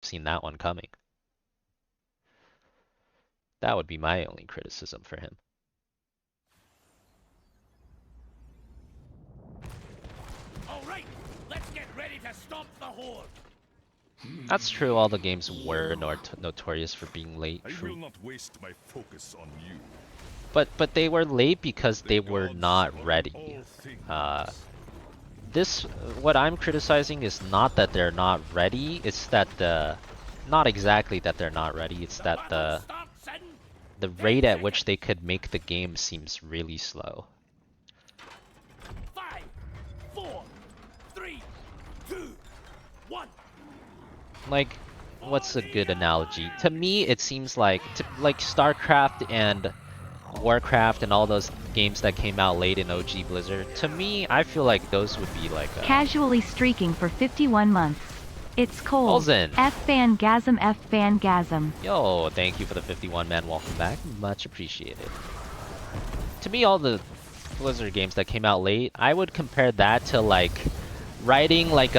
seen that one coming. That would be my only criticism for him. All right, let's get ready to stomp the horde. That's true, all the games were notorious for being late, I true. will not waste my focus on you. But they were late because they were not ready. What I'm criticizing is not that they're not ready, it's that not exactly that they're not ready, it's that the rate at which they could make the game seems really slow. 5, 4, 3, 2, 1. Like, what's a good analogy? To me, it seems like Starcraft and Warcraft and all those games that came out late in OG Blizzard. To me, I feel like those would be like casually streaking for 51 months. It's cold. Olsen. F-Fangasm, F-Fangasm. Yo, thank you for the 51 man. Welcome back. Much appreciated. To me, all the Blizzard games that came out late, I would compare that to like writing like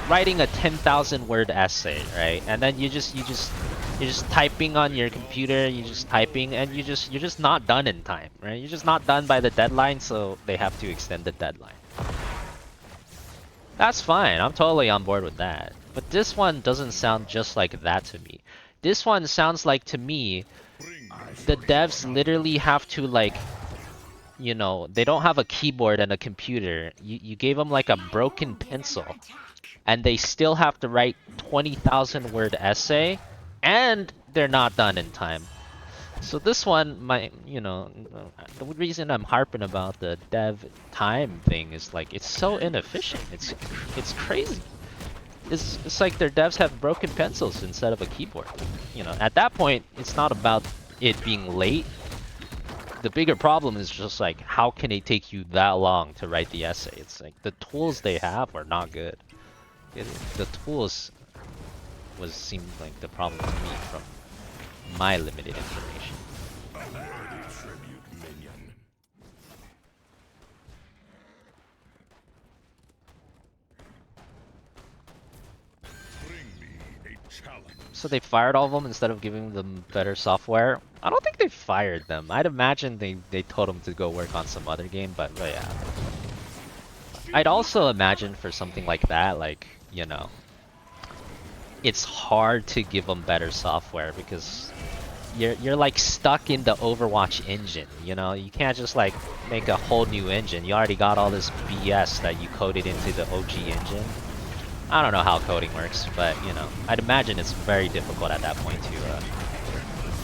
writing a 10,000 word essay, right? And then you're just typing on your computer, you're just typing, and you're just not done in time, right? You're just not done by the deadline, so they have to extend the deadline. That's fine, I'm totally on board with that. But this one doesn't sound just like that to me. This one sounds like, to me, the devs literally have to like, you know, they don't have a keyboard and a computer. You gave them like a broken pencil, and they still have to write 20,000 word essay, and they're not done in time. So this one, the reason I'm harping about the dev time thing is like it's so inefficient. It's crazy. It's like their devs have broken pencils instead of a keyboard. You know, at that point, it's not about it being late. The bigger problem is just like, how can it take you that long to write the essay? It's like the tools they have are not good. The tools seemed like the problem to me from my limited information. So they fired all of them instead of giving them better software? I don't think they fired them. I'd imagine they told them to go work on some other game, but yeah. I'd also imagine for something like that, like, you know, it's hard to give them better software because you're like stuck in the Overwatch engine, you know? You can't just like make a whole new engine. You already got all this BS that you coded into the OG engine. I don't know how coding works, but you know, I'd imagine it's very difficult at that point to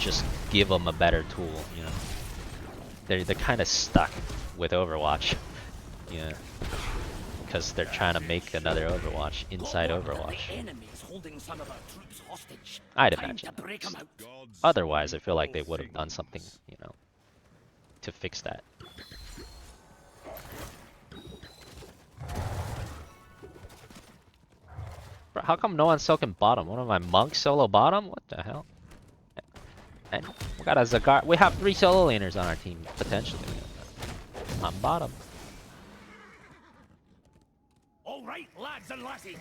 just give them a better tool. You know, they're kind of stuck with Overwatch, yeah, because they're trying to make another Overwatch inside Overwatch. I'd imagine. Otherwise, I feel like they would have done something, you know, to fix that. How come no one's soaking bottom? One of my monks solo bottom? What the hell? And we got a Zagar. We have 3 solo laners on our team, potentially. On bottom. Alright, lads and lassies.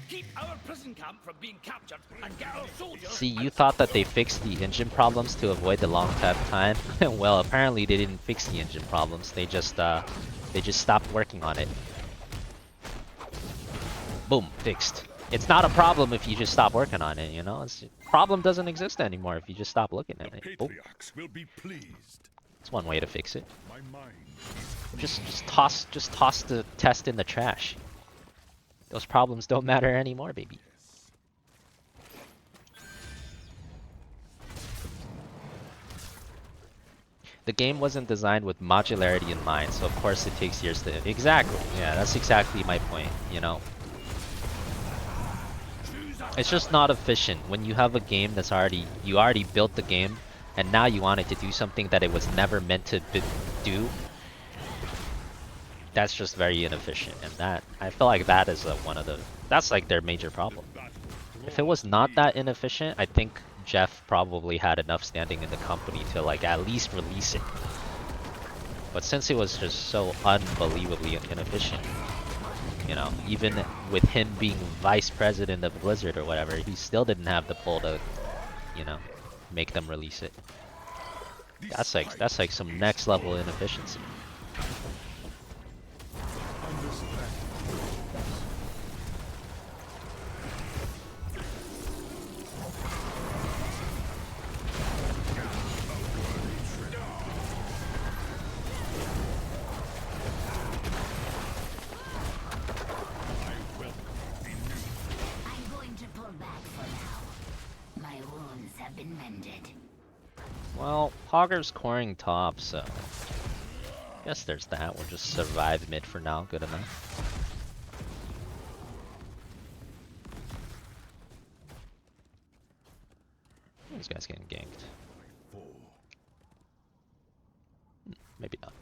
Keep our prison camp from being captured and get our soldiers. See, you thought that they fixed the engine problems to avoid the long tap time. Well, apparently they didn't fix the engine problems. They just stopped working on it. Boom, fixed. It's not a problem if you just stop working on it, you know? Problem doesn't exist anymore if you just stop looking at it. Boom. It's one way to fix it. Just toss the test in the trash. Those problems don't matter anymore, baby. The game wasn't designed with modularity in mind, so of course it takes years to... Exactly, yeah, that's exactly my point, you know? It's just not efficient when you have a game that's you already built the game, and now you want it to do something that it was never meant to do. That's just very inefficient, and that, I feel like that is that's like their major problem. If it was not that inefficient, I think Jeff probably had enough standing in the company to like at least release it. But since it was just so unbelievably inefficient, You know, even with him being vice president of Blizzard or whatever, he still didn't have the pull to, you know, make them release it. That's like some next level inefficiency. Well, Hogger's coring top, so guess there's that. We'll just survive mid for now. Good enough. These guys getting ganked. Maybe not.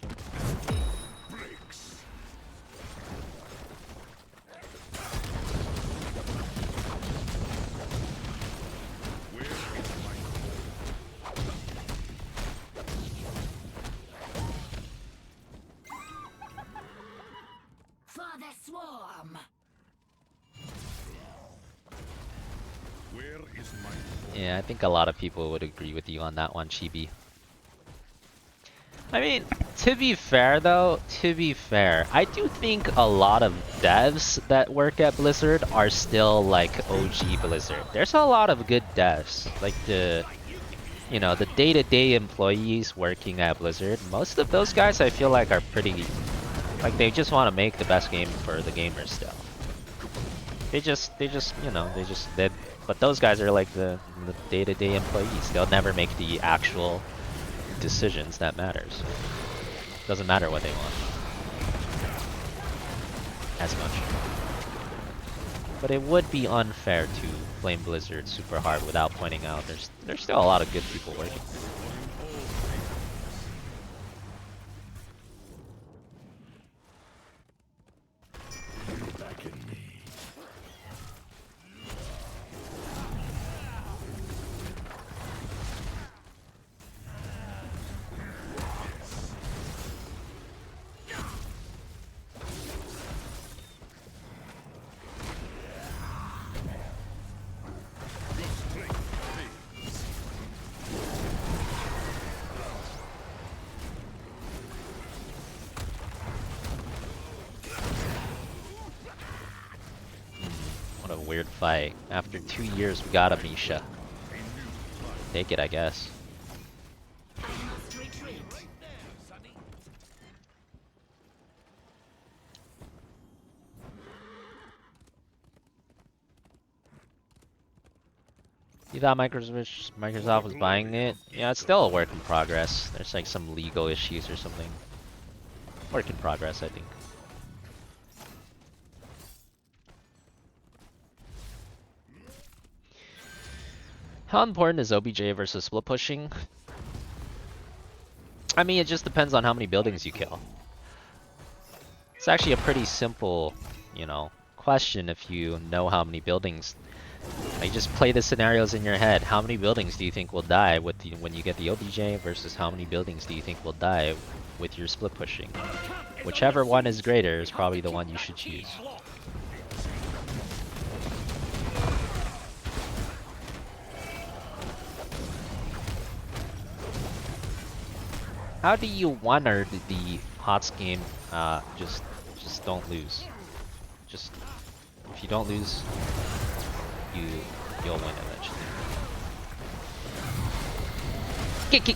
Yeah, I think a lot of people would agree with you on that one, Chibi. I mean, to be fair though, I do think a lot of devs that work at Blizzard are still like OG Blizzard. There's a lot of good devs, like the, you know, the day-to-day employees working at Blizzard. Most of those guys I feel like are pretty, like they just want to make the best game for the gamers still. They just, you know, but those guys are like the day-to-day employees. They'll never make the actual decisions that matters. Doesn't matter what they want as much. But it would be unfair to blame Blizzard super hard without pointing out there's still a lot of good people working. Weird fight. After 2 years, we got a Misha. Take it, I guess. You thought Microsoft was buying it? Yeah, it's still a work in progress. There's like some legal issues or something. Work in progress, I think. How important is OBJ versus split pushing? I mean, it just depends on how many buildings you kill. It's actually a pretty simple, you know, question if you know how many buildings. Like, just play the scenarios in your head. How many buildings do you think will die with when you get the OBJ versus how many buildings do you think will die with your split pushing? Whichever one is greater is probably the one you should choose. How do you wonder the HOTS game? Just don't lose. Just if you don't lose, you'll win eventually. Kick.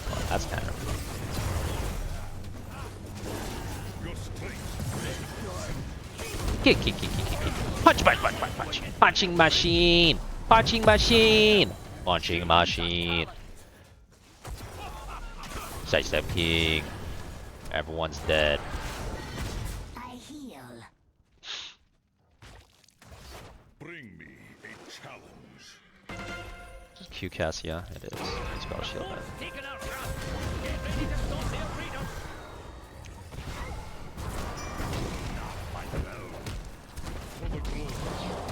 Well, that's kind of. Kick. Punch. Punching machine. Sidestep king. Everyone's dead. I heal. Bring me a challenge. Just Q cast, yeah, it is. Spell shield. Taking our trap. Get ready to stop their freedom. For the glory.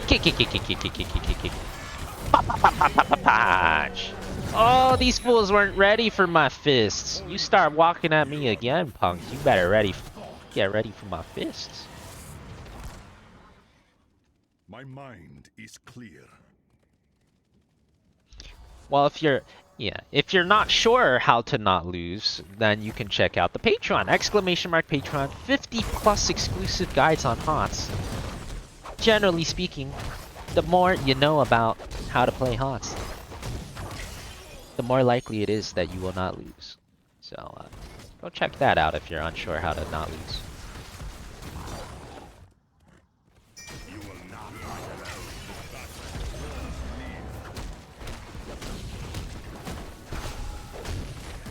Kick, kick, kick, kick, kick, kick, kick, kick, kick. Punch. Oh, these fools weren't ready for my fists. You start walking at me again, punks. You better get ready for my fists. My mind is clear. Well, if you're not sure how to not lose, then you can check out the Patreon, !Patreon, 50 plus exclusive guides on HOTS. Generally speaking, the more you know about how to play HOTS, the more likely it is that you will not lose. So, go check that out if you're unsure how to not lose.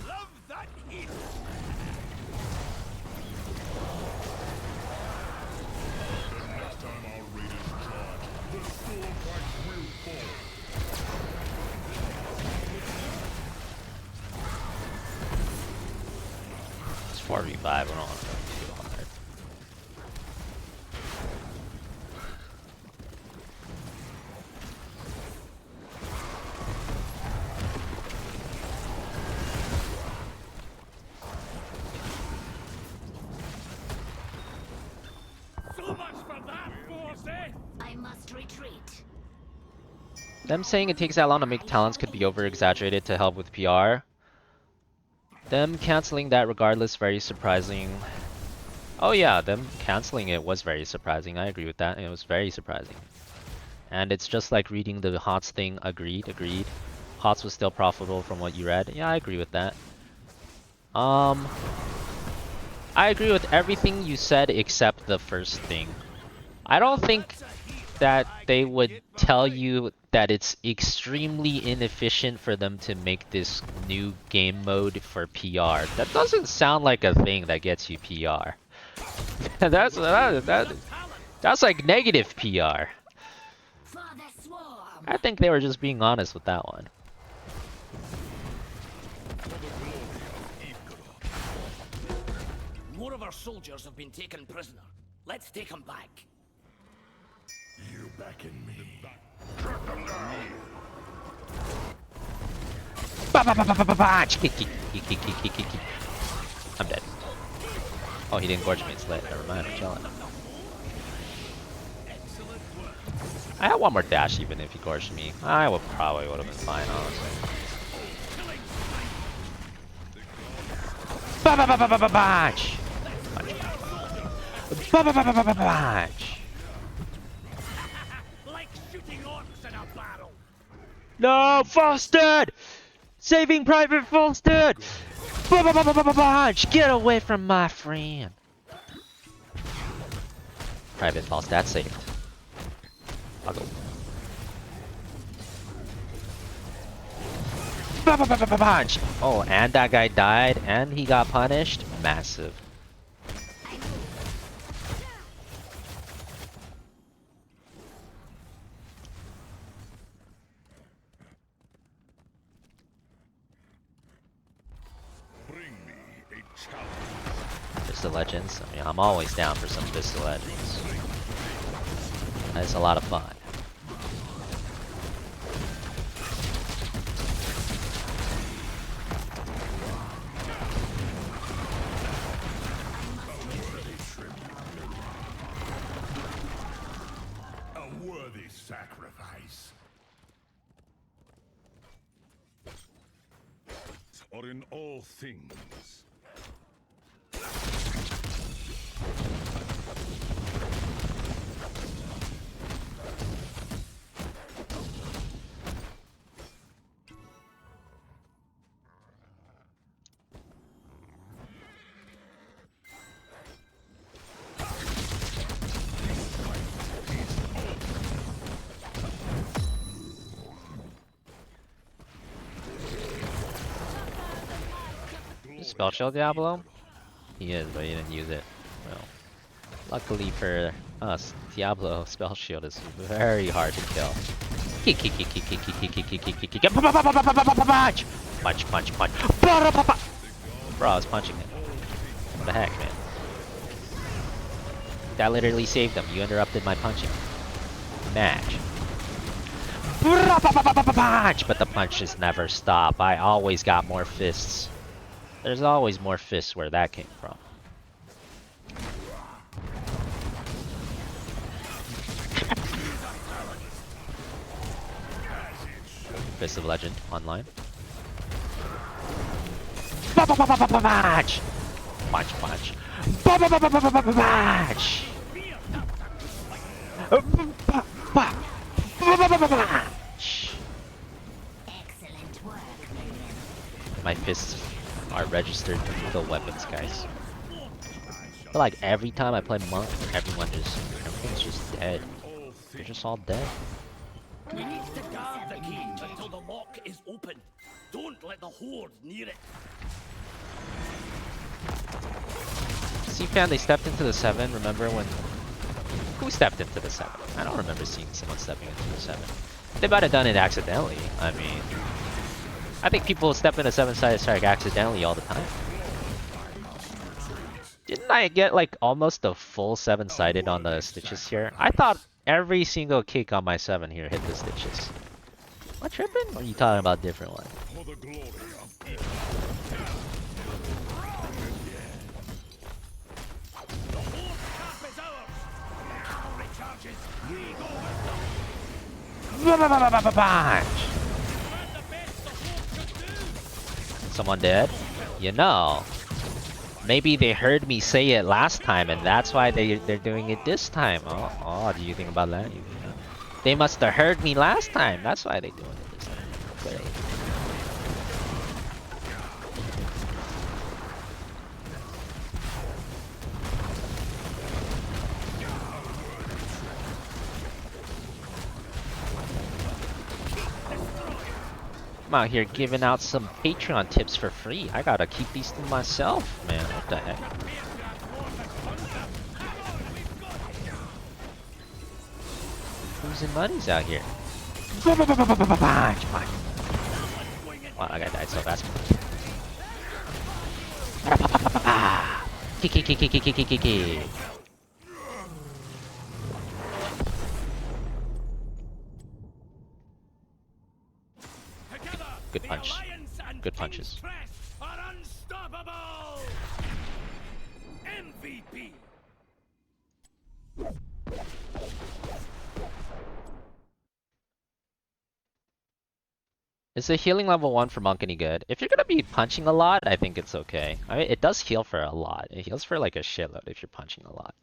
Love that heat. Next time our raiders charge, the stormlight will fall. It's 4v5, we don't want to go too hard. So much for that, force, eh? I must retreat. Them saying it takes that long to make talents could be over-exaggerated to help with PR. Them canceling that regardless, very surprising. Oh yeah, them canceling it was very surprising. I agree with that. It was very surprising. And it's just like reading the HOTS thing. Agreed. HOTS was still profitable from what you read. Yeah, I agree with that. I agree with everything you said except the first thing. I don't think that they would tell you that it's extremely inefficient for them to make this new game mode for PR. That doesn't sound like a thing that gets you PR. that's like negative PR. For the swarm. I think they were just being honest with that one. More of our soldiers have been taken prisoner. Let's take them back. You beckon me. I'm dead. Oh, he didn't gorge me. It's lit. Never mind. I'm chilling. I had one more dash even if he gorged me. I probably would have been fine, honestly. Like shooting orcs in a barrel. No, Falstead! Saving Private Falstead! Get away from my friend! Private Falstead saved. I'll go. Oh, and that guy died, and he got punished? Massive. Bring me a challenge. Vista Legends. I mean, I'm always down for some Vista Legends. That's a lot of fun. A worthy sacrifice. Or in all things. Spell Shield Diablo? He is, but he didn't use it. Well, luckily for us, Diablo Spell Shield is very hard to kill. Punch, punch, punch. Bro, I was punching it. What the heck, man? That literally saved him. You interrupted my punching. match. But the punches never stop. I always got more fists. There's always more fists where that came from. Fist of Legend online. Match! Punch, punch. Match! Excellent work. My fists are registered to kill weapons, guys. I feel like every time I play Monk, everyone's just dead. They're just all dead. We need to guard the cage until the lock is open. Don't let the horde near it. C-Fan, they stepped into the 7. Remember when... Who stepped into the 7? I don't remember seeing someone stepping into the 7. They might have done it accidentally. I mean... I think people step into 7-sided strike accidentally all the time. Didn't I get like almost a full 7-sided on the stitches here? I thought every single kick on my 7 here hit the stitches. Am I tripping? Or are you talking about a different one? For the glory of The horde cap is ours. Cavalry charges. We go with them. Someone dead? You know, maybe they heard me say it last time and that's why they're doing it this time. Oh, do you think about that? They must have heard me last time. That's why they're doing it this time. Clearly. I'm out here giving out some Patreon tips for free. I gotta keep these to myself, man. What the heck? Losing money's out here. Wow, that guy died so fast. Kiki. Good punch. Good punches. Are unstoppable. MVP. Is the healing level 1 for Monk any good? If you're gonna be punching a lot, I think it's okay. I mean, it does heal for a lot. It heals for like a shitload if you're punching a lot.